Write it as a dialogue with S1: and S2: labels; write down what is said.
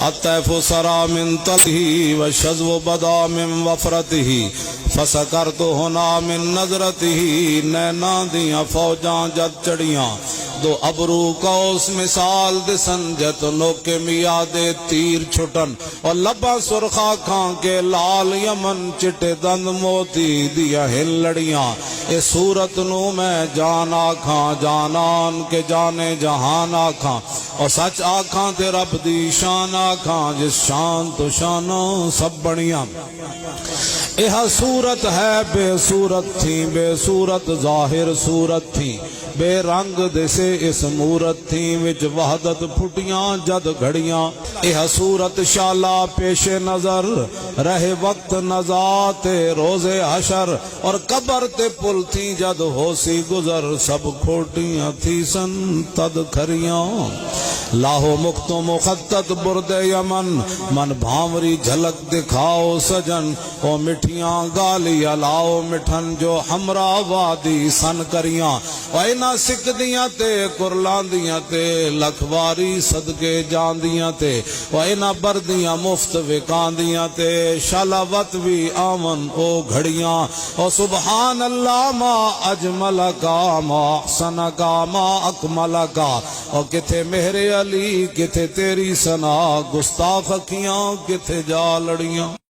S1: الطیف سرا من طلہ والشذو بدا من وفرتہ فسکرت ہونا من نظرتہ نینا دیاں فوجاں جد چڑیاں دو ابرو کوس مثال دسن جت نوکے میادے تیر چھٹن اور لبا سرخا کھان کے لال یمن چٹے دند موتی دیا ہل لڑیاں اے صورت نو میں جان آکھاں جانان کے جانے جہان آکھاں اور سچ آکھاں تے رب دی شان آکھاں جس شان تو شانوں سب بڑیاں یہ صورت ہے بے صورت تھی بے صورت ظاہر صورت تھی بے رنگ دسے اس مورت تھی وچ وحدت پھٹیاں جد گھڑیاں یہ صورت شالا پیش نظر رہے وقت نزات روز حشر اور قبر تے پل تھی جد ہو سی گزر سب کھوٹیاں تھی سن تد کھریاں لاہو مکت مخطط برد یمن من بھامری جھلک دکھاؤ سجن او مٹھیاں گالی لاؤ مٹھن جو ہمرا وادی سن کریاں وائنا سکھ دیاں تے کرلان دیاں تے لکھواری صدقے جان دیاں تے وائنا بردیاں مفت وکان دیاں تے شالاوت بھی آمن او گھڑیاں او سبحان اللہ ما اجمل کا ما احسن کا ما اکمل کا او کتھے مہر علی کتھے تیری سنا گستاخ اکھیاں کتھے جا لڑیاں